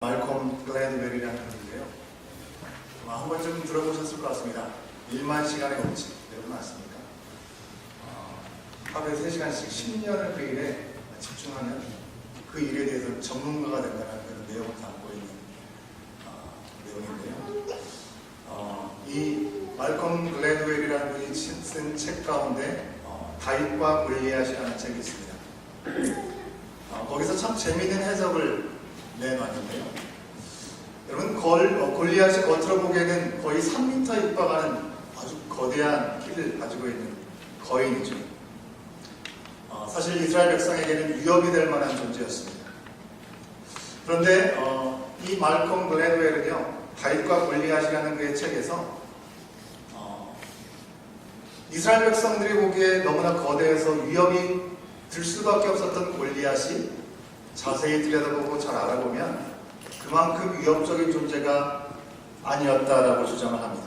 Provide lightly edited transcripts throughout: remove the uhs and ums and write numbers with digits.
말콤 글래드웰이라는 분인데요. 한 번쯤 들어보셨을 것 같습니다. 1만 시간의 법칙, 여러분 아십니까? 하루에 3시간씩 10년을 그 일에 집중하면 그 일에 대해서 전문가가 된다는 그런 내용을 담고 있는 내용인데요. 이 말콤 글래드웰이라는 분이 쓴 책 가운데 다윗과 골리앗이라는 책이 있습니다. 거기서 참 재미있는 해석을 내놨는데요. 여러분, 골리앗이 겉으로 보기에는 거의 3m 입박하는 아주 거대한 키를 가지고 있는 거인이죠. 사실 이스라엘 백성에게는 위협이 될 만한 존재였습니다. 그런데 이 말콤 글래드웰은요, 다윗과 골리앗이라는 그의 책에서 이스라엘 백성들이 보기에 너무나 거대해서 위협이 들 수밖에 없었던 골리앗이 자세히 들여다보고 잘 알아보면 그만큼 위협적인 존재가 아니었다라고 주장을 합니다.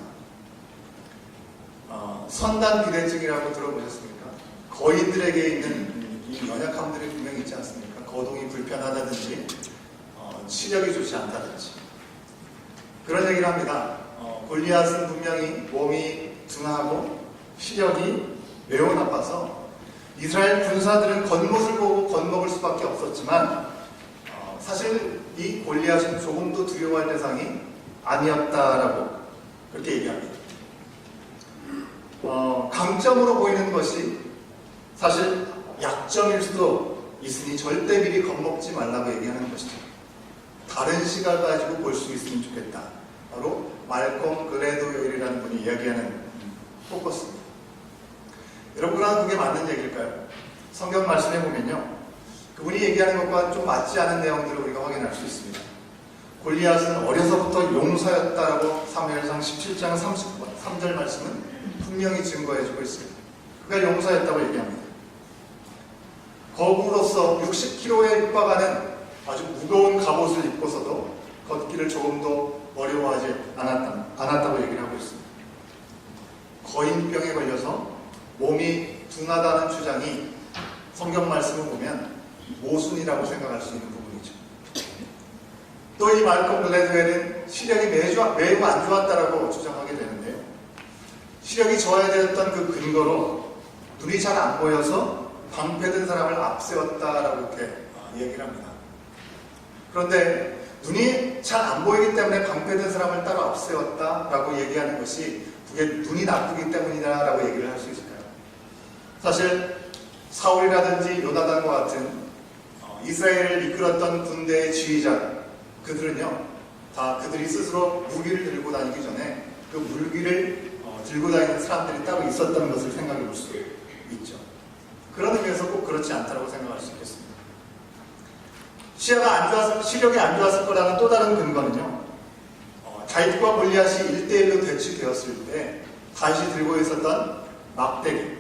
선단 비대증이라고 들어보셨습니까? 거인들에게 있는 이 연약함들이 분명히 있지 않습니까? 거동이 불편하다든지 시력이 좋지 않다든지 그런 얘기를 합니다. 골리앗은 분명히 몸이 둔하고 시력이 매우 나빠서 이스라엘 군사들은 겉모습을 보고 겁먹을 수밖에 없었지만 사실 이 골리앗은 조금도 두려워할 대상이 아니었다라고 그렇게 얘기합니다. 강점으로 보이는 것이 사실 약점일 수도 있으니 절대 미리 겁먹지 말라고 얘기하는 것이죠. 다른 시각 가지고 볼 수 있으면 좋겠다. 바로 말콤 글래드웰이라는 분이 이야기하는 포커스입니다. 여러분, 그러나 그게 맞는 얘기일까요? 성경 말씀에 보면요, 그분이 얘기하는 것과 좀 맞지 않은 내용들을 우리가 확인할 수 있습니다. 골리앗은 어려서부터 용사였다라고 사무엘상 17장 3절 말씀은 분명히 증거해주고 있습니다. 그가 용사였다고 얘기합니다. 거구로서 60kg에 육박하는 아주 무거운 갑옷을 입고서도 걷기를 조금도 어려워하지 않았다고 얘기를 하고 있습니다. 거인병에 걸려서 몸이 둔하다는 주장이 성경 말씀을 보면 모순이라고 생각할 수 있는 부분이죠. 또 이 말콤 글래드웰은 시력이 매우 안 좋았다라고 주장하게 되는데요. 시력이 저하되었던 그 근거로 눈이 잘 안 보여서 방패든 사람을 앞세웠다라고 이렇게 얘기를 합니다. 그런데 눈이 잘 안 보이기 때문에 방패든 사람을 따로 앞세웠다라고 얘기하는 것이 그게 눈이 나쁘기 때문이다라고 얘기를 할 수 있을까요? 사실 사울이라든지 요나단과 같은 이스라엘을 이끌었던 군대의 지휘자, 그들은요, 다 그들이 스스로 무기를 들고 다니기 전에 그 무기를 들고 다니는 사람들이 따로 있었다는 것을 생각해 볼 수 있죠. 그런 의미에서 꼭 그렇지 않다고 생각할 수 있겠습니다. 시력이 안 좋았을 거라는 또 다른 근거는요, 다윗과 골리앗이 1대1로 대치되었을 때 다윗이 들고 있었던 막대기,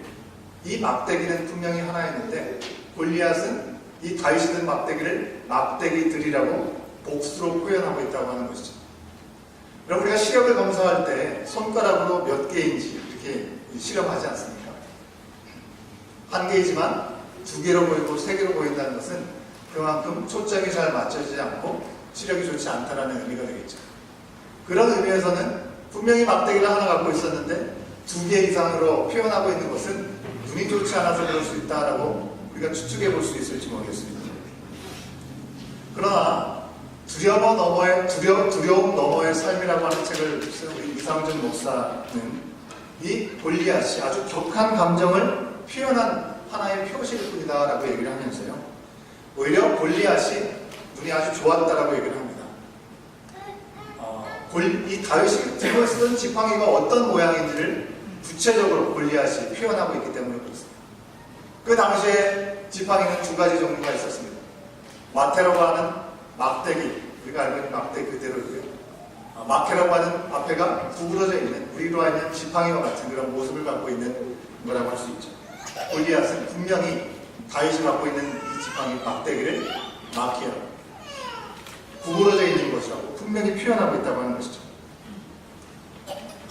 이 막대기는 분명히 하나였는데 골리앗은 이 다윗이 든 막대기를 막대기들이라고 복수로 표현하고 있다고 하는 것이죠. 여러분, 우리가 시력을 검사할 때 손가락으로 몇 개인지 이렇게 실험하지 않습니까? 한 개이지만 2개로 보이고 3개로 보인다는 것은 그만큼 초점이 잘 맞춰지지 않고 시력이 좋지 않다는 의미가 되겠죠. 그런 의미에서는 분명히 막대기를 하나 갖고 있었는데 2개 이상으로 표현하고 있는 것은 눈이 좋지 않아서 그럴 수 있다라고 우리가 추측해 볼 수 있을지 모르겠습니다. 그러나 두려움 너머의 삶이라고 하는 책을 쓴 우리 이상준 목사는 이 골리앗이 아주 격한 감정을 표현한 하나의 표시일 뿐이다라고 얘기를 하면서요, 오히려 골리앗이 눈이 아주 좋았다라고 얘기를 합니다. 이 다윗이 들고 있었던 지팡이가 어떤 모양인지를 구체적으로 골리앗이 표현하고 있기 때문에 그렇습니다. 그 당시에 지팡이는 2가지 종류가 있었습니다. 마테라고 하는 막대기, 우리가 알고 있는 막대기 그대로고요. 마케라고 하는 앞에가 구부러져 있는, 우리로 알면 지팡이와 같은 그런 모습을 갖고 있는 거라고 할 수 있죠. 골리앗은 분명히 다윗이 갖고 있는 이 지팡이 막대기를 마키아, 구부러져 있는 것이라고 분명히 표현하고 있다고 하는 것이죠.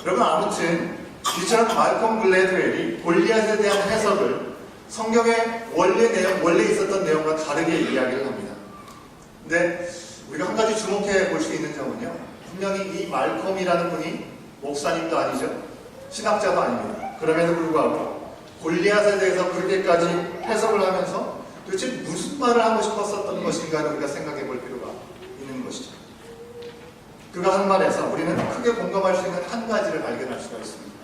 여러분, 아무튼 이처럼 말콤 글래드웰이 골리앗에 대한 해석을 성경의 원래 있었던 내용과 다르게 이야기를 합니다. 근데 우리가 한 가지 주목해 볼 수 있는 점은요, 분명히 이 말콤이라는 분이 목사님도 아니죠, 신학자도 아닙니다. 그럼에도 불구하고 골리앗에 대해서 그렇게까지 해석을 하면서 도대체 무슨 말을 하고 싶었었던 것인가를 우리가 생각해 볼 필요가 있는 것이죠. 그가 한 말에서 우리는 크게 공감할 수 있는 한 가지를 발견할 수가 있습니다.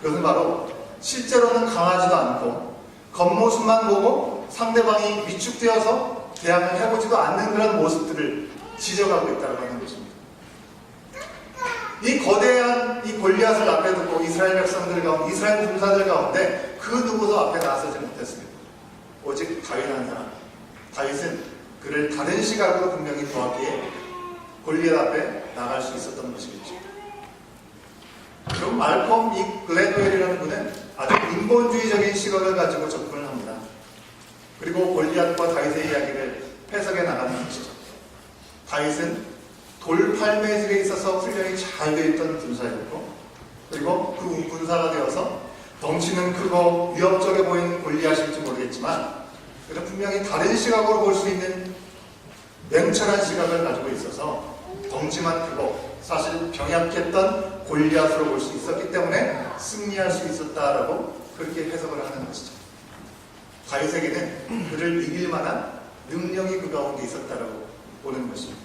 그것은 바로 실제로는 강하지도 않고 겉모습만 보고 상대방이 위축되어서 대항을 해보지도 않는 그런 모습들을 지적하고 있다고 하는 것입니다. 이 거대한 이 골리앗을 앞에 두고 이스라엘 백성들 가운데, 이스라엘 군사들 가운데 그 누구도 앞에 나서지 못했습니다. 오직 다윗 한 사람. 다윗은 그를 다른 시각으로 분명히 보았기에 골리앗 앞에 나갈 수 있었던 것이겠죠. 그럼 말콤 이 글래드웰이라는 분은 아주 인본주의적인 시각을 가지고 접근을 합니다. 그리고 골리앗과 다윗의 이야기를 해석해 나가는 것이죠. 다윗은 돌팔매질에 있어서 훈련이 잘 되어 있던 군사였고, 그리고 그 군사가 되어서 덩치는 크고 위협적에 보이는 골리앗일지 모르겠지만, 그는 분명히 다른 시각으로 볼 수 있는 냉철한 시각을 가지고 있어서 덩치만 크고 사실 병약했던 골리앗으로 볼 수 있었기 때문에 승리할 수 있었다라고 그렇게 해석을 하는 것이죠. 다윗에게는 그를 이길 만한 능력이 그 가운데 있었다라고 보는 것입니다.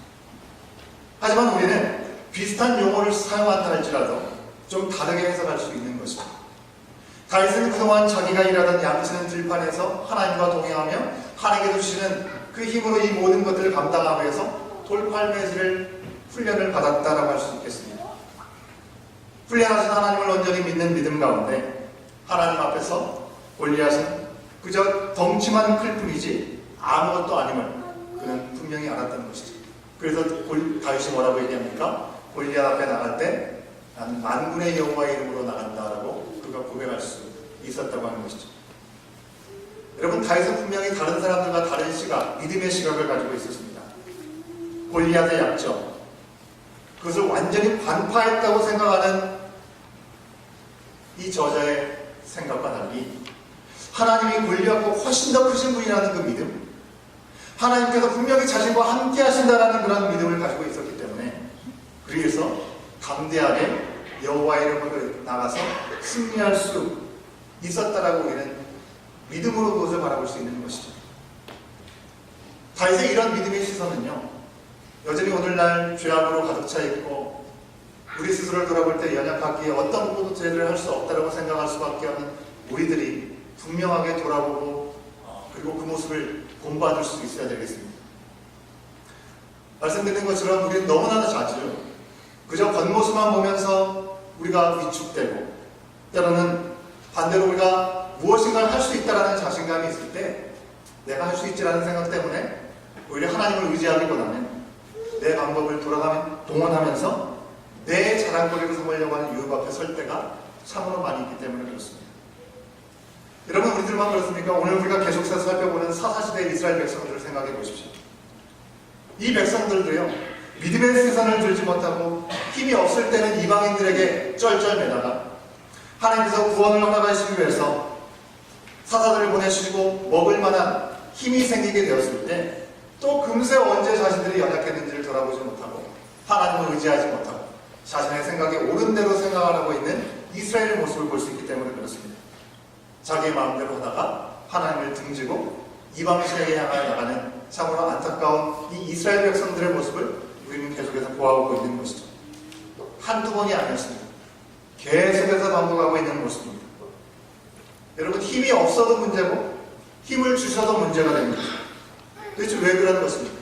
하지만 우리는 비슷한 용어를 사용한다 할지라도 좀 다르게 해석할 수 있는 것이죠. 다윗은 그동안 자기가 일하던 양치는 들판에서 하나님과 동행하며 하나님께서 주시는 그 힘으로 이 모든 것들을 감당하기 위해서 돌팔매질을 훈련을 받았다라고 할 수 있겠습니다. 훈련하신 하나님을 온전히 믿는 믿음 가운데 하나님 앞에서 골리앗은 그저 덩치만 클 뿐이지 아무것도 아님을 그는 분명히 알았다는 것이죠. 그래서 다윗이 뭐라고 얘기합니까? 골리앗 앞에 나갈 때 나는 만군의 여호와의 이름으로 나간다라고 그가 고백할 수 있었다고 하는 것이죠. 여러분, 다윗은 분명히 다른 사람들과 다른 시각, 믿음의 시각을 가지고 있었습니다. 골리앗의 약점, 그것을 완전히 반파했다고 생각하는 이 저자의 생각과 달리 하나님이 골리앗보다 훨씬 더 크신 분이라는 그 믿음, 하나님께서 분명히 자신과 함께 하신다라는 그런 믿음을 가지고 있었기 때문에 그래서 담대하게 여호와의 이름으로 나가서 승리할 수 있었다라고 우리는 믿음으로 그것을 바라볼 수 있는 것이죠. 다윗의 이런 믿음의 시선은요, 여전히 오늘날 죄악으로 가득 차 있고 우리 스스로를 돌아볼 때 연약하기에 어떤 것도 제대로 할 수 없다라고 생각할 수밖에 없는 우리들이 분명하게 돌아보고 그리고 그 모습을 본받을 수 있어야 되겠습니다. 말씀드린 것처럼 우리는 너무나도 자주 그저 겉모습만 보면서 우리가 위축되고, 때로는 반대로 우리가 무엇인가를 할 수 있다는 자신감이 있을 때 내가 할 수 있지라는 생각 때문에 오히려 하나님을 의지하기보다는 내 방법을 동원하면서 내 자랑거리를 삼으려고 하는 유혹 앞에 설 때가 참으로 많이 있기 때문에 그렇습니다. 여러분, 우리들만 그렇습니까? 오늘 우리가 계속해서 살펴보는 사사시대의 이스라엘 백성들을 생각해 보십시오. 이 백성들도요, 믿음의 시선을 들지 못하고 힘이 없을 때는 이방인들에게 쩔쩔매다가 하나님께서 구원을 허락하시기 위해서 사사들을 보내주시고 먹을 만한 힘이 생기게 되었을 때 또 금세 언제 자신들이 연약했는지를 돌아보지 못하고 하나님을 의지하지 못하고 자신의 생각에 옳은 대로 생각하고 있는 이스라엘의 모습을 볼 수 있기 때문에 그렇습니다. 자기의 마음대로 하다가 하나님을 등지고 이방신에게 향하여 나가는 참으로 안타까운 이 이스라엘 백성들의 모습을 우리는 계속해서 보아오고 있는 것이죠. 한두 번이 아니었습니다. 계속해서 반복하고 있는 모습입니다. 여러분, 힘이 없어도 문제고 힘을 주셔도 문제가 됩니다. 도대체 왜 그런 것입니까?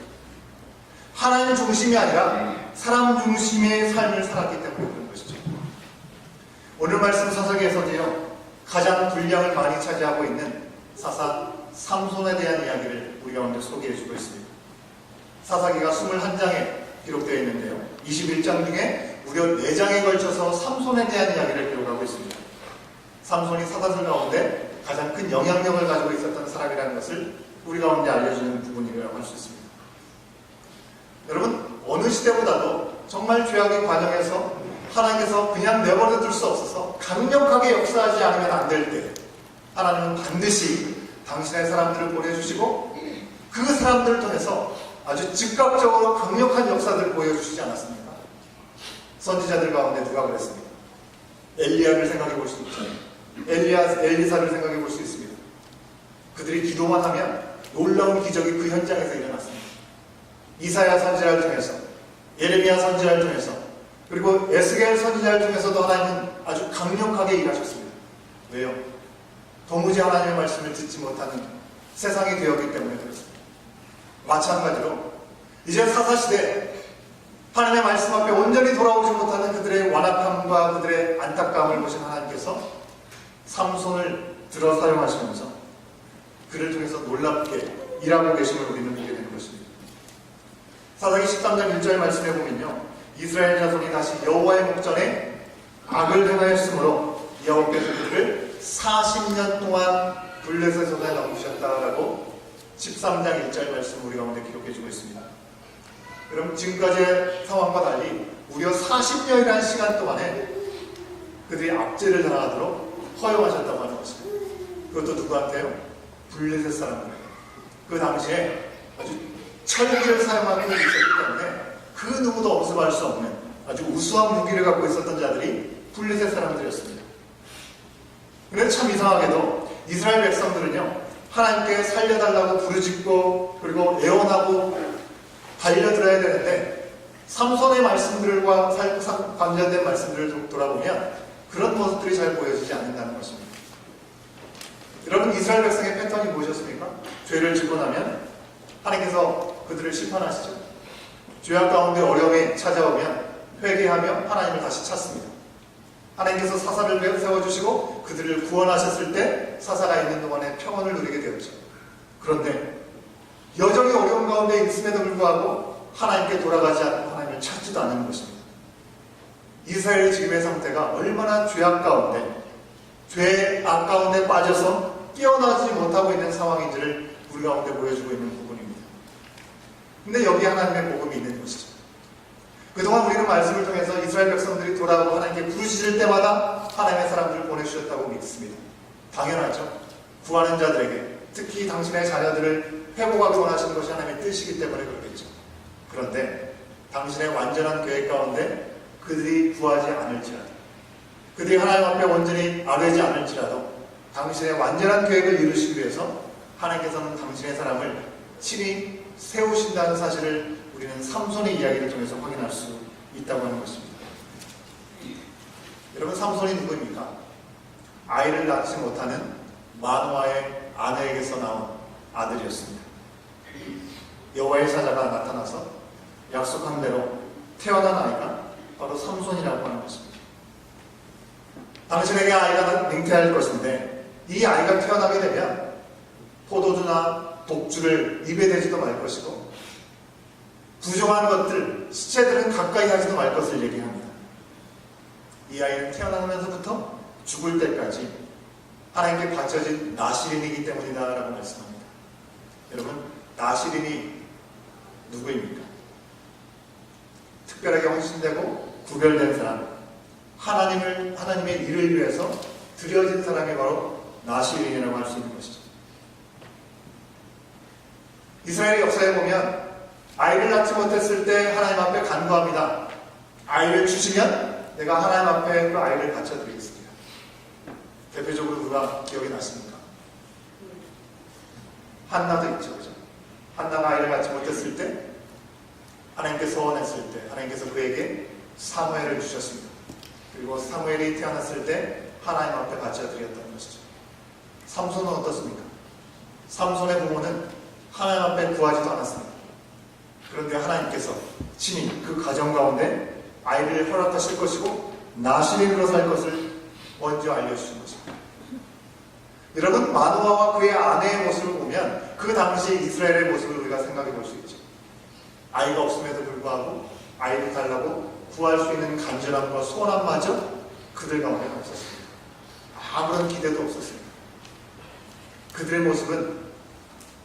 하나님 중심이 아니라 사람 중심의 삶을 살았기 때문에 그런 것이죠. 오늘 말씀 사사기에서도요, 가장 분량을 많이 차지하고 있는 사사 삼손에 대한 이야기를 우리 가운데 소개해주고 있습니다. 사사기가 21장에 기록되어 있는데요, 21장 중에 무려 4장에 걸쳐서 삼손에 대한 이야기를 기록하고 있습니다. 삼손이 사사들 가운데 가장 큰 영향력을 가지고 있었던 사람이라는 것을 우리 가운데 알려주는 부분이라고 할 수 있습니다. 여러분, 어느 시대보다도 정말 죄악의 과정에서 하나님께서 그냥 내버려 둘 수 없어서 강력하게 역사하지 않으면 안 될 때 하나님은 반드시 당신의 사람들을 보내주시고 그 사람들을 통해서 아주 즉각적으로 강력한 역사들을 보여주시지 않았습니까? 선지자들 가운데 누가 그랬습니까? 엘리야를 생각해 볼 수 있죠. 엘리사를 생각해 볼 수 있습니다. 그들이 기도만 하면 놀라운 기적이 그 현장에서 일어났습니다. 이사야 선지자를 통해서, 예레미야 선지자를 통해서, 그리고 에스겔 선지자를 통해서도 하나님은 아주 강력하게 일하셨습니다. 왜요? 도무지 하나님의 말씀을 듣지 못하는 세상이 되었기 때문에 그렇습니다. 마찬가지로 이제 사사시대 하나님의 말씀 앞에 온전히 돌아오지 못하는 그들의 완악함과 그들의 안타까움을 보신 하나님께서 삼손을 들어 사용하시면서 그를 통해서 놀랍게 일하고 계심을 우리는 보게 되는 것입니다. 사사기 13장 1절 말씀에 보면요, 이스라엘 자손이 다시 여호와의 목전에 악을 행하였으므로 여호와께서 그들을 40년 동안 블레셋 손에 넘기셨다라고 13장 1절 말씀 우리 가운데 기록해주고 있습니다. 그럼 지금까지의 상황과 달리 무려 40년이라는 시간 동안에 그들이 악죄를 당하도록 허용하셨다고 하는 것입니다. 그것도 누구한테요? 블레셋 사람들에게. 그 당시에 아주 철기를 사용하는 일이 있었기 때문에 그 누구도 엄습할 수 없는 아주 우수한 무기를 갖고 있었던 자들이 블레셋 사람들이었습니다. 그런데 참 이상하게도 이스라엘 백성들은요, 하나님께 살려달라고 부르짖고 그리고 애원하고 달려들어야 되는데 삼손의 말씀들과 관련된 말씀들을 돌아보면 그런 모습들이 잘 보여지지 않는다는 것입니다. 여러분, 이스라엘 백성의 패턴이 무엇이었습니까? 죄를 짓고 나면 하나님께서 그들을 심판하시죠. 죄악 가운데 어려움이 찾아오면 회개하며 하나님을 다시 찾습니다. 하나님께서 사사를 세워주시고 그들을 구원하셨을 때 사사가 있는 동안에 평온을 누리게 되었죠. 그런데 여전히 어려운 가운데 있음에도 불구하고 하나님께 돌아가지 않고 하나님을 찾지도 않는 것입니다. 이스라엘의 지금의 상태가 얼마나 죄악 가운데, 죄악 가운데 빠져서 깨어나지 못하고 있는 상황인지를 우리 가운데 보여주고 있는 부분입니다. 근데 여기 하나님의 복음이 있는 것이죠. 그동안 우리는 말씀을 통해서 이스라엘 백성들이 돌아오고 하나님께 부르짖을 때마다 하나님의 사람들을 보내주셨다고 믿습니다. 당연하죠. 구하는 자들에게, 특히 당신의 자녀들을 회복하기 원하시는 것이 하나님의 뜻이기 때문에 그렇겠죠. 그런데 당신의 완전한 계획 가운데 그들이 구하지 않을지라도, 그들이 하나님 앞에 온전히 아뢰지 않을지라도 당신의 완전한 계획을 이루시기 위해서 하나님께서는 당신의 사람을 친히 세우신다는 사실을 우리는 삼손의 이야기를 통해서 확인할 수 있다고 하는 것입니다. 여러분, 삼손이 누구입니까? 아이를 낳지 못하는 마노아의 아내에게서 나온 아들이었습니다. 여호와의 사자가 나타나서 약속한 대로 태어난 아이가 바로 삼손이라고 하는 것입니다. 당신에게 아이가 잉태할 것인데 이 아이가 태어나게 되면 포도주나 독주를 입에 대지도 말 것이고 부정한 것들, 시체들은 가까이 하지도 말 것을 얘기합니다. 이 아이는 태어나면서부터 죽을 때까지 하나님께 바쳐진 나시린이기 때문이다라고 말씀합니다. 여러분, 나시린이 누구입니까? 특별하게 헌신되고 구별된 사람, 하나님의 일을 위해서 드려진 사람이 바로 나시린이라고 할 수 있는 것이죠. 이스라엘의 역사에 보면 아이를 낳지 못했을 때 하나님 앞에 간구합니다. 아이를 주시면 내가 하나님 앞에 그 아이를 바쳐드리겠습니다. 대표적으로 누가 기억이 나십니까? 한나도 있죠. 그죠? 한나가 아이를 낳지 못했을 때 하나님께 소원했을 때 하나님께서 그에게 사무엘을 주셨습니다. 그리고 사무엘이 태어났을 때 하나님 앞에 바쳐드렸던 것이죠. 삼손은 어떻습니까? 삼손의 부모는 하나님 앞에 구하지도 않았습니다. 그런데 하나님께서 친히 그 가정 가운데 아이를 허락하실 것이고 나시린으로 살 것을 먼저 알려주신 것입니다. 여러분, 마노아와 그의 아내의 모습을 보면 그 당시 이스라엘의 모습을 우리가 생각해 볼 수 있죠. 아이가 없음에도 불구하고 아이를 달라고 구할 수 있는 간절함과 소원함마저 그들 가운데 없었습니다. 아무런 기대도 없었습니다. 그들의 모습은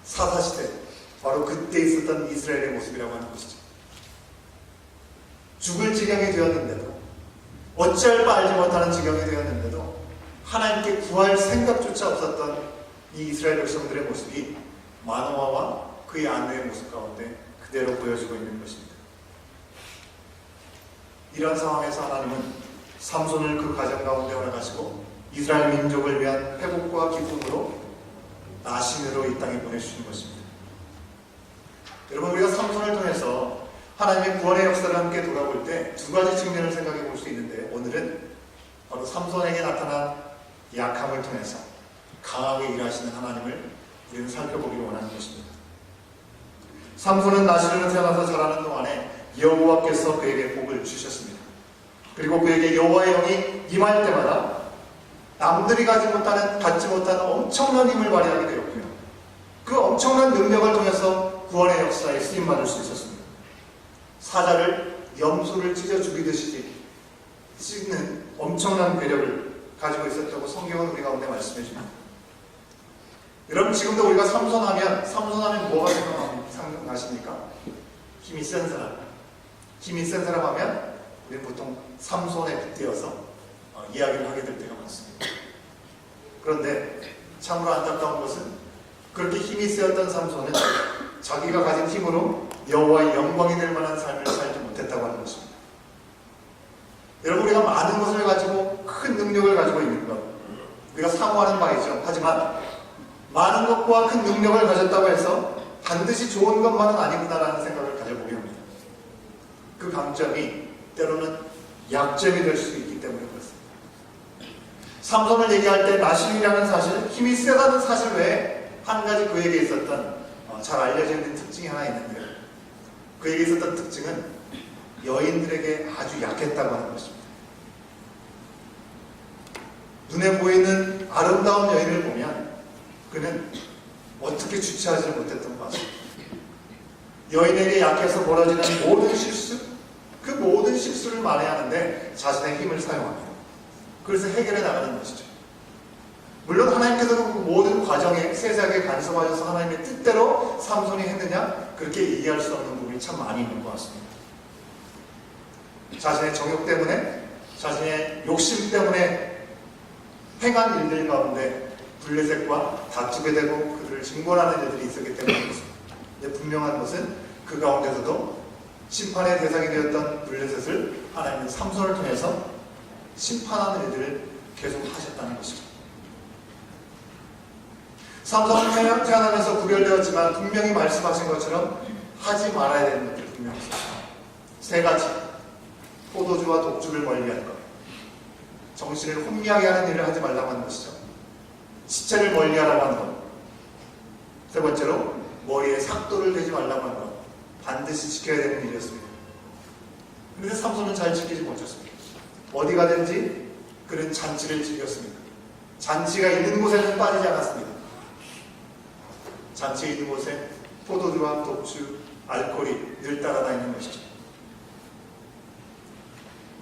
사사시대, 바로 그때 있었던 이스라엘의 모습이라고 하는 것이죠. 죽을 지경이 되었는데도, 어찌할 바 알지 못하는 지경이 되었는데도 하나님께 구할 생각조차 없었던 이 이스라엘 백성들의 모습이 마노아와 그의 아내의 모습 가운데 그대로 보여주고 있는 것입니다. 이런 상황에서 하나님은 삼손을 그 가정 가운데 허락하시고 이스라엘 민족을 위한 회복과 기쁨으로 나심으로 이 땅에 보내주시는 것입니다. 여러분, 우리가 삼손을 통해서 하나님의 구원의 역사를 함께 돌아볼 때 두 가지 측면을 생각해 볼 수 있는데, 오늘은 바로 삼손에게 나타난 약함을 통해서 강하게 일하시는 하나님을 우리는 살펴보기를 원하는 것입니다. 삼손은 나실로 태어나서 자라는 동안에 여호와께서 그에게 복을 주셨습니다. 그리고 그에게 여호와의 영이 임할 때마다 남들이 갖지 못하는 엄청난 힘을 발휘하게 되었고요. 그 엄청난 능력을 통해서 구원의 역사에 쓰임받을 수 있었습니다. 사자를 염소를 찢어 죽이듯이 찢는 엄청난 괴력을 가지고 있었다고 성경은 우리 가운데 말씀해 줍니다. 여러분, 지금도 우리가 삼손하면 뭐가 생각나십니까? 힘이 센 사람. 힘이 센 사람 하면 우리는 보통 삼손에 빗대어서 이야기를 하게 될 때가 많습니다. 그런데 참으로 안타까운 것은 그렇게 힘이 세었던 삼손은 자기가 가진 힘으로 여호와의 영광이 될 만한 삶을 살지 못했다고 하는 것입니다. 여러분, 우리가 많은 것을 가지고 큰 능력을 가지고 있는 것, 우리가 사모하는 바이죠. 하지만 많은 것과 큰 능력을 가졌다고 해서 반드시 좋은 것만은 아니구나라는 생각을 가져보게 합니다. 그 강점이 때로는 약점이 될 수 있기 때문에 그렇습니다. 삼손을 얘기할 때 나심이라는 사실, 힘이 세다는 사실 외에 한 가지 그에게 있었던 잘 알려져 있는 특징이 하나 있는데요. 그에게 있었던 특징은 여인들에게 아주 약했다고 하는 것입니다. 눈에 보이는 아름다운 여인을 보면 그는 어떻게 주체하지를 못했던 것 같습니다. 여인에게 약해서 벌어지는 모든 실수, 그 모든 실수를 만회하는데 자신의 힘을 사용합니다. 그래서 해결해 나가는 것이죠. 물론 하나님께서도 그 모든 과정에 세세하게 간섭하셔서 하나님의 뜻대로 삼손이 했느냐, 그렇게 얘기할 수 없는 부분이 참 많이 있는 것 같습니다. 자신의 정욕 때문에, 자신의 욕심 때문에 행한 일들 가운데 블레셋과 다투게 되고 그들을 징벌하는 일들이 있었기 때문에 그렇습니다. 근데 분명한 것은 그 가운데서도 심판의 대상이 되었던 블레셋을 하나님은 삼손을 통해서 심판하는 일들을 계속 하셨다는 것입니다. 삼손은 태어나면서 구별되었지만 분명히 말씀하신 것처럼 하지 말아야 되는 것들이 분명히 있습니다. 세 가지. 포도주와 독주를 멀리할 것, 정신을 혼미하게 하는 일을 하지 말라고 하는 것이죠. 시체를 멀리하라고 하는 것, 세 번째로 머리에 삭도를 대지 말라고 하는 것, 반드시 지켜야 되는 일이었습니다. 그런데 삼손은 잘 지키지 못했습니다. 어디 가든지 그는 잔치를 즐겼습니다. 잔치가 있는 곳에는 빠지지 않았습니다. 잔치가 있는 곳에 포도주와 독주, 알코올이 늘 따라다니는 것이죠.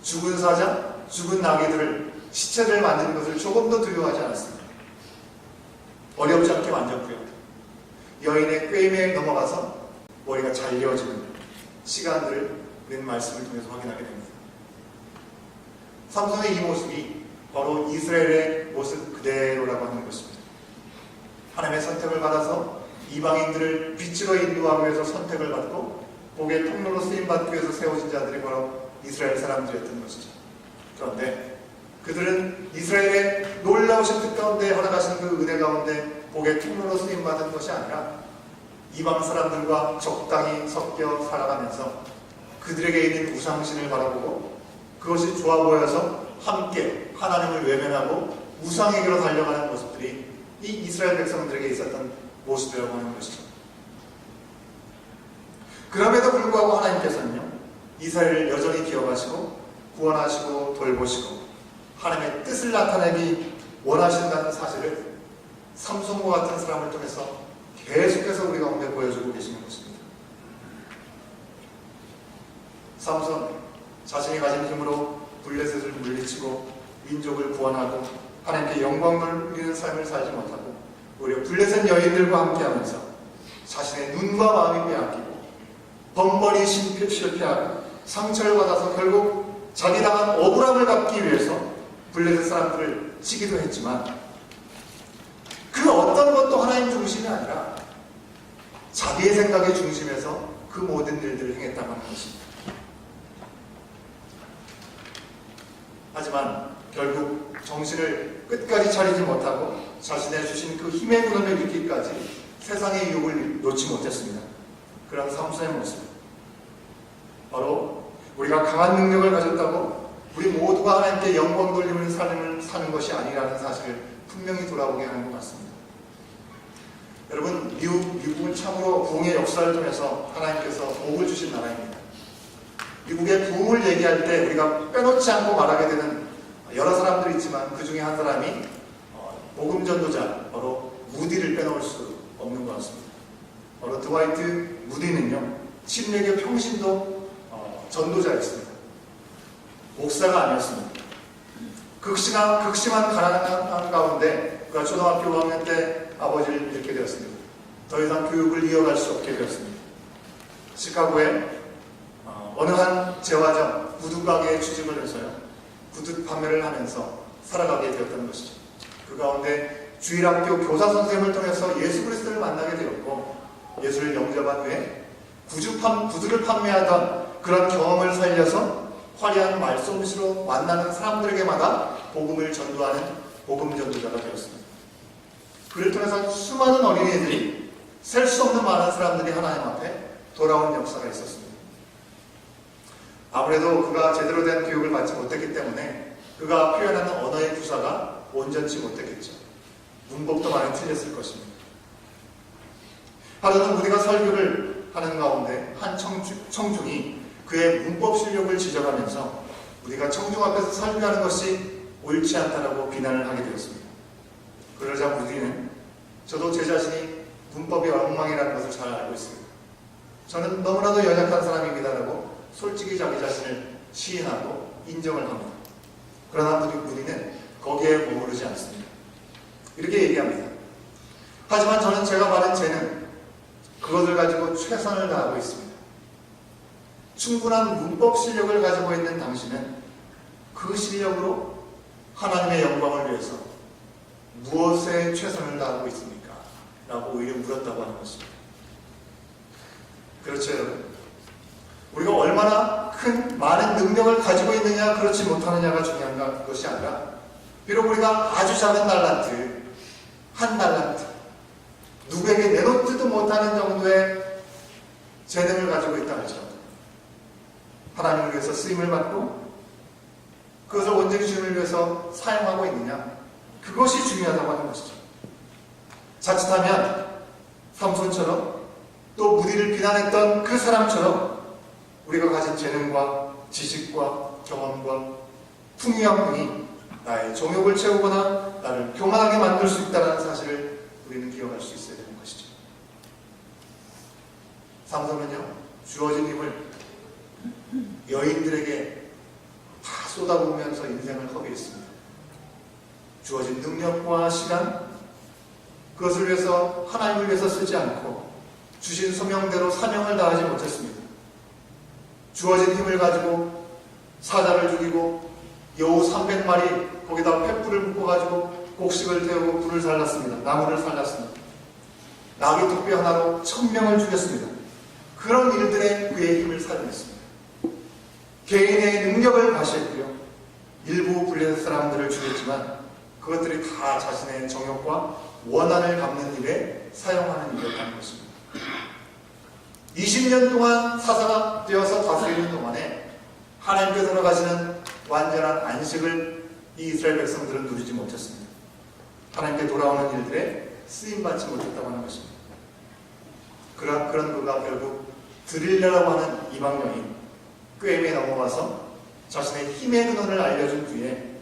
죽은 사자, 죽은 나귀들을, 시체를 만드는 것을 조금도 두려워하지 않았습니다. 어렵지 않게 만졌고요. 여인의 꾀임에 넘어가서 머리가 잘려지는 시간들을 우리는 말씀을 통해서 확인하게 됩니다. 삼손의 이 모습이 바로 이스라엘의 모습 그대로라고 하는 것입니다. 하나님의 선택을 받아서 이방인들을 빛으로 인도하기 위해서 선택을 받고 복의 통로로 쓰임받기 위해서 세워진 자들이 바로 이스라엘 사람들이었던 것이죠. 그런데 그들은 이스라엘의 놀라우신 뜻 가운데 허락하신 그 은혜 가운데 복의 통로로 쓰임받은 것이 아니라 이방 사람들과 적당히 섞여 살아가면서 그들에게 있는 우상신을 바라보고 그것이 좋아 보여서 함께 하나님을 외면하고 우상에게로 달려가는 모습들이 이 이스라엘 백성들에게 있었던 모습이라고 하는 것이죠. 그럼에도 불구하고 하나님께서는요, 이스라엘을 여전히 기억하시고 구원하시고 돌보시고 하나님의 뜻을 나타내기 원하신다는 사실을 삼손과 같은 사람을 통해서 계속해서 우리 가운데 보여주고 계시는 것입니다. 삼손, 자신이 가진 힘으로 블레셋을 물리치고 민족을 구원하고 하나님께 영광 돌리는 삶을 살지 못하고 오히려 블레셋 여인들과 함께하면서 자신의 눈과 마음이 빼앗기고 번번이 실패하고 상처를 받아서 결국 자기 당한 억울함을 갚기 위해서 블레셋 사람들을 치기도 했지만 그 어떤 것도 하나님 중심이 아니라 자기의 생각의 중심에서 그 모든 일들을 행했다고 하는 것입니다. 하지만 결국 정신을 끝까지 차리지 못하고 자신의 주신 그 힘의 근원을 잃기까지 세상의 유혹을 놓지 못했습니다. 그런 삼손의 모습, 바로 우리가 강한 능력을 가졌다고 우리 모두가 하나님께 영광 돌리는 삶을 사는 것이 아니라는 사실을 분명히 돌아보게 하는 것 같습니다. 여러분, 미국은 참으로 부흥의 역사를 통해서 하나님께서 복을 주신 나라입니다. 미국의 부흥을 얘기할 때 우리가 빼놓지 않고 말하게 되는 여러 사람들이 있지만 그 중에 한 사람이 복음 전도자, 바로 무디를 빼놓을 수 없는 것 같습니다. 바로 드와이트 무디는요, 침례교 평신도 전도자였습니다. 목사가 아니었습니다. 극심한 가난한 가운데 그가 초등학교 5학년 때 아버지를 잃게 되었습니다. 더 이상 교육을 이어갈 수 없게 되었습니다. 시카고에 어느 한 제과점 구두 가게에 취직을 해서요, 구두 판매를 하면서 살아가게 되었다는 것이죠. 그 가운데 주일학교 교사 선생님을 통해서 예수 그리스도를 만나게 되었고, 예수를 영접한 후에 구두를 판매하던 그런 경험을 살려서 화려한 말솜씨로 만나는 사람들에게마다 복음을 전도하는 복음 전도자가 되었습니다. 그를 통해서 수많은 어린이들이, 셀 수 없는 많은 사람들이 하나님 앞에 돌아온 역사가 있었습니다. 아무래도 그가 제대로 된 교육을 받지 못했기 때문에 그가 표현하는 언어의 구사가 온전치 못했겠죠. 문법도 많이 틀렸을 것입니다. 하루는 우리가 설교를 하는 가운데 한 청중이 그의 문법 실력을 지적하면서 우리가 청중 앞에서 설교하는 것이 옳지 않다라고 비난을 하게 되었습니다. 그러자 우리는, 저도 제 자신이 문법이 엉망이라는 것을 잘 알고 있습니다. 저는 너무나도 연약한 사람입니다라고 솔직히 자기 자신을 시인하고 인정을 합니다. 그러나 우리는 거기에 머무르지 않습니다. 이렇게 얘기합니다. 하지만 저는 제가 받은 재능, 그것을 가지고 최선을 다하고 있습니다. 충분한 문법 실력을 가지고 있는 당신은 그 실력으로 하나님의 영광을 위해서 무엇에 최선을 다하고 있습니까? 라고 오히려 물었다고 하는 것입니다. 그렇죠, 여러분? 우리가 얼마나 많은 능력을 가지고 있느냐, 그렇지 못하느냐가 중요한 것이 아니라, 비록 우리가 아주 작은 달란트, 한 달란트, 누구에게 내놓지도 못하는 정도의 재능을 가지고 있다 할지라도 하나님을 위해서 쓰임을 받고 그것을 온전히 주님을 위해서 사용하고 있느냐, 그것이 중요하다고 하는 것이죠. 자칫하면 삼손처럼, 또 무디를 비난했던 그 사람처럼 우리가 가진 재능과 지식과 경험과 풍요한 분이 나의 정욕을 채우거나 나를 교만하게 만들 수 있다는 사실을 우리는 기억할 수 있어야 되는 것이죠. 삼손은요, 주어진 힘을 여인들에게 다 쏟아부으면서 인생을 허비했습니다. 주어진 능력과 시간, 그것을 위해서, 하나님을 위해서 쓰지 않고 주신 소명대로 사명을 다하지 못했습니다. 주어진 힘을 가지고 사자를 죽이고 여우 300마리 거기다 횃불을 묶어가지고 곡식을 태우고 불을 살랐습니다. 나무를 살랐습니다. 나귀 톱뼈 하나로 1000명을 죽였습니다. 그런 일들에 그의 힘을 사용했습니다. 개인의 능력을 과시했고요, 일부 블레셋 사람들을 죽였지만 그것들이 다 자신의 정욕과 원한을 갚는 일에 사용하는 일이었다는 것입니다. 20년 동안 사사가 되어서 다스리는 동안에 하나님께서 가시는 완전한 안식을 이 이스라엘 백성들은 누리지 못했습니다. 하나님께 돌아오는 일들에 쓰임받지 못했다고 하는 것입니다. 그런 그가 결국 드릴레라고 하는 이방 여인 꾀임에 넘어가서 자신의 힘의 근원을 알려준 뒤에,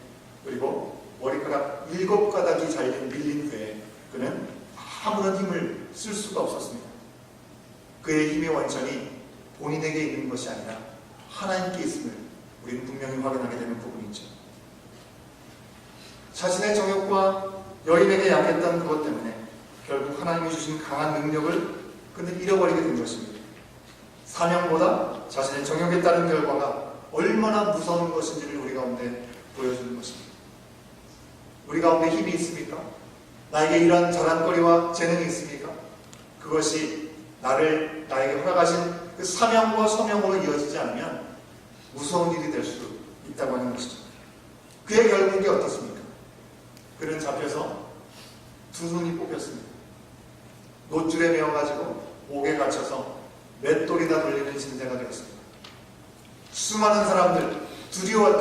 그리고 머리카락 7가닥이 잘린 밀린 뒤에 그는 아무런 힘을 쓸 수가 없었습니다. 그의 힘의 원천이 본인에게 있는 것이 아니라 하나님께 있음을 우리는 분명히 확인하게 되는 부분이죠. 자신의 정욕과 여인에게 약했던 그것 때문에 결국 하나님이 주신 강한 능력을 그는 잃어버리게 된 것입니다. 사명보다 자신의 정욕에 따른 결과가 얼마나 무서운 것인지를 우리 가운데 보여주는 것입니다. 우리 가운데 힘이 있습니까? 나에게 이러한 자랑거리와 재능이 있습니까? 그것이 나에게 허락하신 그 사명과 소명으로 이어지지 않으면 무서운 일이 될 수 있다고 하는 것이죠. 그의 결국이 어떻습니까? 그는 잡혀서 두 눈이 뽑혔습니다. 노줄에 매어가지고 옥에 갇혀서 맷돌이나 돌리는 신세가 되었습니다. 수많은 사람들,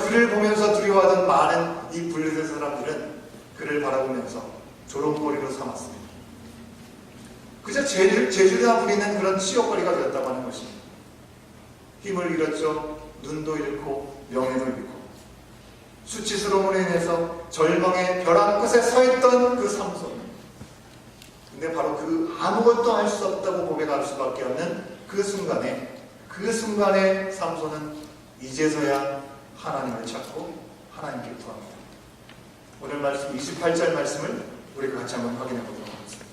그를 보면서 두려워하던 많은 이 블레셋 사람들은 그를 바라보면서 조롱거리로 삼았습니다. 그저 제주나 부리는 그런 치욕거리가 되었다고 하는 것입니다. 힘을 잃었죠. 눈도 잃고 명예도 잃고 수치스러움으로 인해서 절망의 벼랑 끝에 서 있던 그 삼손. 근데 바로 그 아무것도 할 수 없다고 고백할 수밖에 없는 그 순간에 삼손은 이제서야 하나님을 찾고 하나님께 구합니다. 오늘 말씀 28절 말씀을 우리가 같이 한번 확인해 보도록 하겠습니다.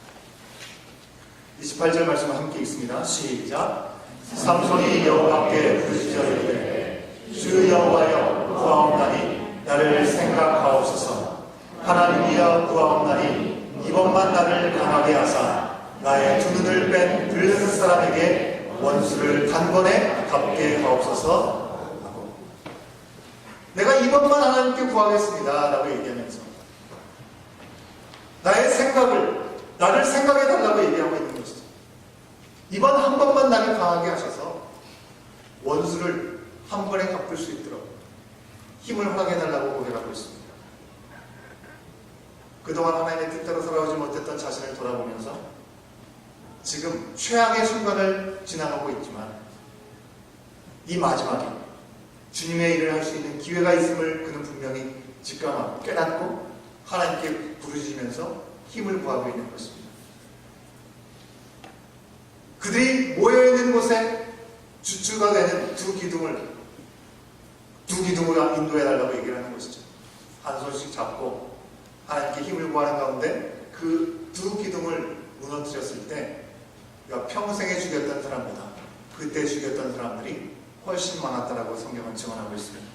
28절 말씀을 함께 읽습니다. 시작. 삼손이 여호와께 부르짖어 이르되 주 여호와여 구하옵나니 나를 생각하옵소서. 하나님이여 구하옵나니 이번만 나를 강하게 하사 나의 두 눈을 뺀 블레셋 사람에게 원수를 단번에 갚게 하옵소서. 내가 이번만 하나님께 구하겠습니다 라고 얘기하면서 나를 생각해달라고 얘기하고 있는 것이죠. 이번 한 번만 나를 강하게 하셔서 원수를 한 번에 갚을 수 있도록 힘을 허락해달라고 고백하고 있습니다. 그동안 하나님의 뜻대로 살아오지 못했던 자신을 돌아보면서 지금 최악의 순간을 지나가고 있지만 이 마지막에 주님의 일을 할 수 있는 기회가 있음을 그는 분명히 직감하고 깨닫고 하나님께 부르짖으면서 힘을 구하고 있는 것입니다. 그들이 모여있는 곳에 주추가 되는 두 기둥으로 인도해달라고 얘기를 하는 것이죠. 한 손씩 잡고 하나님께 힘을 구하는 가운데 그 두 기둥을 무너뜨렸을 때 평생에 죽였던 사람보다 그때 죽였던 사람들이 훨씬 많았다라고 성경은 증언하고 있습니다.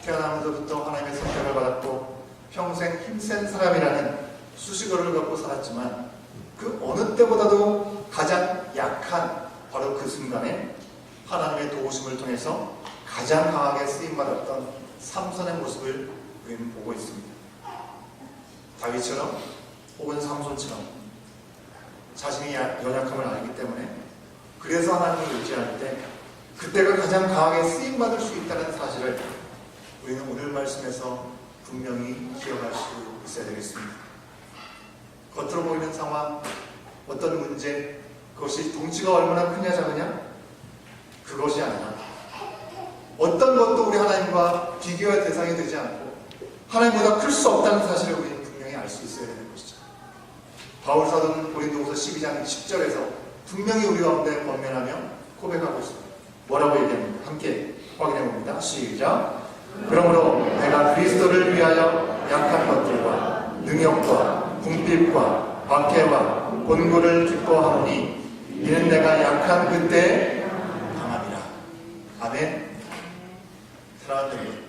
태어나면서부터 하나님의 선택을 받았고 평생 힘센 사람이라는 수식어를 갖고 살았지만 그 어느 때보다도 가장 약한 바로 그 순간에 하나님의 도우심을 통해서 가장 강하게 쓰임받았던 삼손의 모습을 우리는 보고 있습니다. 다윗처럼 혹은 삼손처럼 자신의 연약함을 알기 때문에 그래서 하나님을 의지할 때 그때가 가장 강하게 쓰임받을 수 있다는 사실을 우리는 오늘 말씀에서 분명히 기억할 수 있어야 되겠습니다. 겉으로 보이는 상황, 어떤 문제, 그것이 덩치가 얼마나 크냐 작으냐? 그것이 아니라 어떤 것도 우리 하나님과 비교할 대상이 되지 않고 하나님보다 클 수 없다는 사실을 우리는 분명히 알 수 있어야 되는 것이죠. 바울 사도는 고린도후서 12장 10절에서 분명히 우리 가운데 권면하며 고백하고 있습니다. 뭐라고 얘기합니까? 함께 확인해 봅니다. 시작. 그러므로 내가 그리스도를 위하여 약한 것들과 능욕과 궁핍과 박해와 곤고를 기뻐하오니 이는 내가 약한 그때 강함이라. 아멘. 사랑하는 여러분,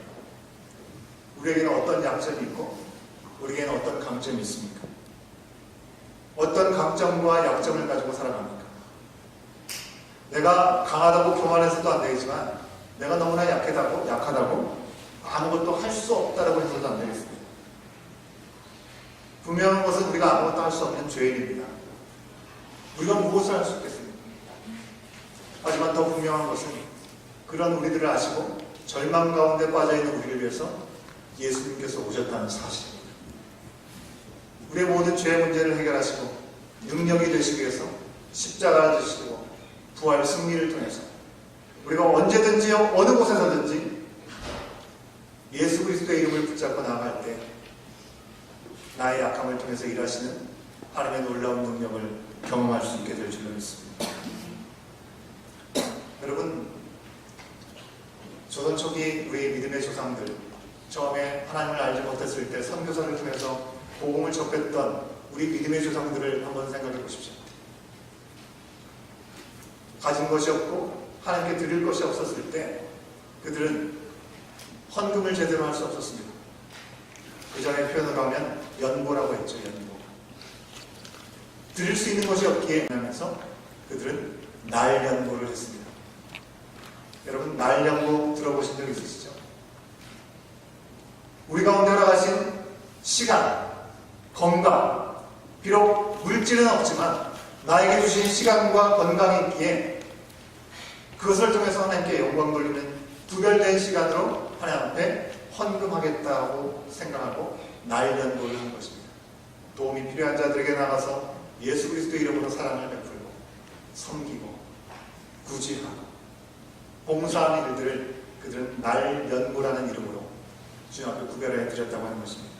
우리에게는 어떤 약점이 있고 우리에게는 어떤 강점이 있습니까? 어떤 강점과 약점을 가지고 살아갑니까? 내가 강하다고 교만해서도 안 되겠지만 내가 너무나 약하다고 아무것도 할 수 없다라고 해서도 안 되겠습니다. 분명한 것은 우리가 아무것도 할 수 없는 죄인입니다. 우리가 무엇을 할 수 있겠습니까? 하지만 더 분명한 것은 그런 우리들을 아시고 절망 가운데 빠져있는 우리를 위해서 예수님께서 오셨다는 사실입니다. 우리의 모든 죄의 문제를 해결하시고 능력이 되시기 위해서 십자가를 지시고 부활 승리를 통해서 우리가 언제든지 어느 곳에서든지 예수 그리스도의 이름을 붙잡고 나아갈 때 나의 약함을 통해서 일하시는 하나님의 놀라운 능력을 경험할 수 있게 될 줄로 믿습니다. 여러분, 조선 초기 우리 믿음의 조상들, 처음에 하나님을 알지 못했을 때 선교사를 통해서 복음을 접했던 우리 믿음의 조상들을 한번 생각해 보십시오. 가진 것이 없고 하나님께 드릴 것이 없었을 때 그들은 헌금을 제대로 할 수 없었습니다. 그 전에 표현을 하면 연보라고 했죠. 연보. 드릴 수 있는 것이 없기에 하면서 그들은 날 연구를 했습니다. 여러분, 날 연구 들어보신 적 있으시죠? 우리 가운데 허락하신 시간, 건강, 비록 물질은 없지만 나에게 주신 시간과 건강이 있기에 그것을 통해서 하나님께 영광 돌리는 구별된 시간으로 하나님 앞에 헌금하겠다고 생각하고 날 연구를 한 것입니다. 도움이 필요한 자들에게 나가서 예수 그리스도 이름으로 사랑을 베풀고 섬기고 구제하고 봉사하는 일들을 그들은 날 연구라는 이름으로 주님 앞에 구별해 드렸다고 하는 것입니다.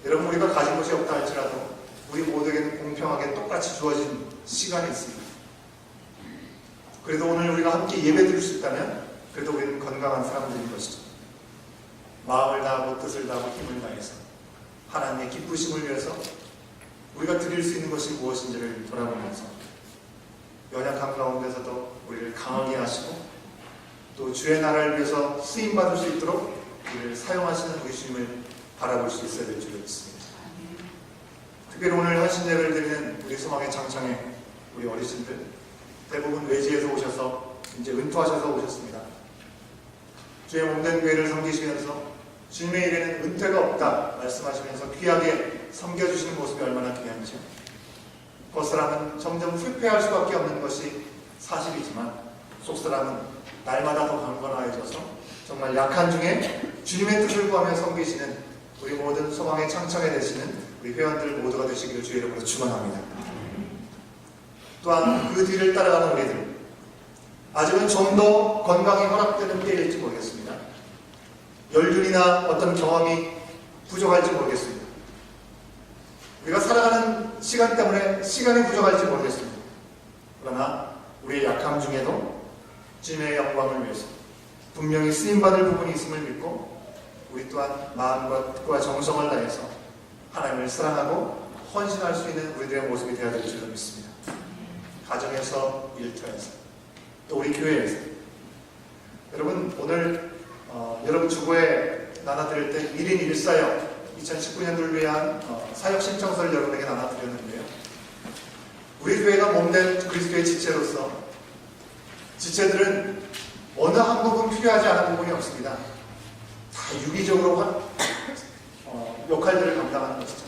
여러분, 우리가 가진 것이 없다 할지라도 우리 모두에게는 공평하게 똑같이 주어진 시간이 있습니다. 그래도 오늘 우리가 함께 예배 드릴 수 있다면 그래도 우리는 건강한 사람들인 것이죠. 마음을 다하고 뜻을 다하고 힘을 다해서 하나님의 기쁘심을 위해서 우리가 드릴 수 있는 것이 무엇인지를 돌아보면서 연약한 가운데서도 우리를 강하게 하시고 또 주의 나라를 위해서 쓰임받을 수 있도록 우리를 사용하시는 우리 주님을 바라볼 수 있어야 될 줄 믿습니다. 특별히 오늘 헌신 예배를 드리는 우리 소망의 장창에 우리 어르신들 대부분 외지에서 오셔서 이제 은퇴하셔서 오셨습니다. 주의 몸된 교회를 섬기시면서 주님의 일에는 은퇴가 없다 말씀하시면서 귀하게 섬겨주시는 모습이 얼마나 귀한지요. 겉사람은 점점 불패할 수밖에 없는 것이 사실이지만 속사람은 날마다 더 강건해져서 정말 약한 중에 주님의 뜻을 구하며 섬기시는 우리 모든 소망의 창창에 되시는 우리 회원들 모두가 되시기를 주의 이름으로 축원합니다. 또한 그 뒤를 따라가는 우리들, 아직은 좀 더 건강이 허락되는 때일지 모르겠습니다. 연륜이나 어떤 경험이 부족할지 모르겠습니다. 우리가 살아가는 시간 때문에 시간이 부족할지 모르겠습니다. 그러나 우리의 약함 중에도 주님의 영광을 위해서 분명히 쓰임받을 부분이 있음을 믿고 우리 또한 마음과 뜻과 정성을 다해서 하나님을 사랑하고 헌신할 수 있는 우리들의 모습이 되어야 될 줄로 믿습니다. 가정에서, 일터에서, 또 우리 교회에서. 여러분, 오늘 여러분 주보에 나눠드릴 때 1인 1사역 2019년도를 위한 사역 신청서를 여러분에게 나눠드렸는데요. 우리 교회가 몸된 그리스도의 지체로서 지체들은 어느 한 부분 필요하지 않은 부분이 없습니다. 다 유기적으로 역할들을 감당하는 것이죠.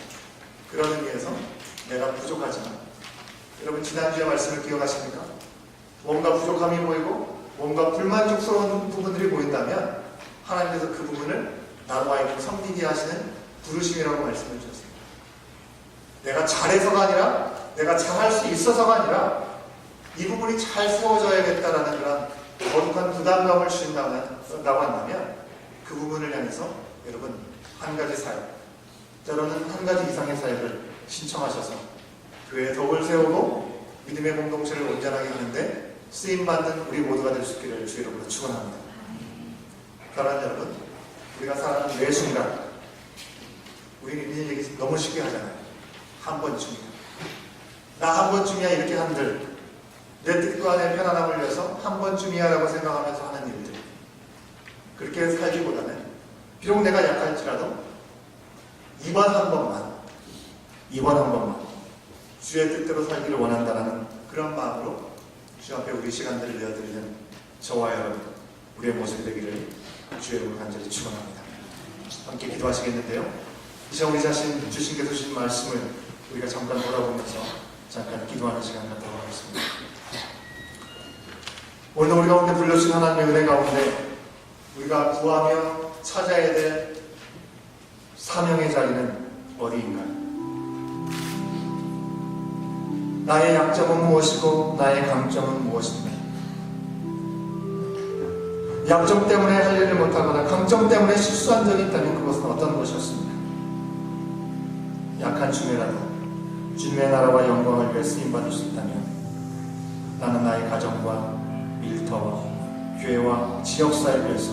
그런 의미에서 내가 부족하지만 여러분 지난주의 말씀을 기억하십니까? 뭔가 부족함이 보이고 뭔가 불만족스러운 부분들이 보인다면 하나님께서 그 부분을 나로 하여금 섬기게 하시는 부르심이라고 말씀해 주셨습니다. 내가 잘해서가 아니라 내가 잘할 수 있어서가 아니라 이 부분이 잘 세워져야겠다라는 그런 거룩한 부담감을 주신다고 한다면 그 부분을 향해서 여러분 한 가지 사역, 때로는 한 가지 이상의 사역을 신청하셔서 교회에 덕을 세우고 믿음의 공동체를 온전하게 하는데 쓰임받는 우리 모두가 될 수 있기를 주의 이름으로 축원합니다. 사랑하는 여러분, 우리가 살아가는 매 순간 우리는 이 얘기 너무 쉽게 하잖아요. 한 번쯤이야. 나 한 번쯤이야 이렇게 한들 내 뜻과 내 편안함을 위해서 한 번쯤이야 라고 생각하면서 하는 일들, 그렇게 살기보다는 비록 내가 약할지라도 이번 한 번만 주의 뜻대로 살기를 원한다는 그런 마음으로 주 앞에 우리 시간들을 내어드리는 저와 여러분 우리의 모습이 되기를 주의 이름으로 간절히 축원합니다. 함께 기도하시겠는데요. 이 시간 우리 자신 주신께서 주신 말씀을 우리가 잠깐 돌아보면서 잠깐 기도하는 시간 갖도록 하겠습니다. 오늘 우리 가운데 불러주신 하나님의 은혜 가운데 우리가 구하며 찾아야 될 사명의 자리는 어디인가요? 나의 약점은 무엇이고 나의 강점은 무엇인가? 약점 때문에 할 일을 못하거나 강점 때문에 실수한 적이 있다면 그것은 어떤 것이었습니까? 약한 중에라도 주님의 나라와 영광을 위해 쓰임받을 수 있다면 나는 나의 가정과 일터와 교회와 지역사회를 위해서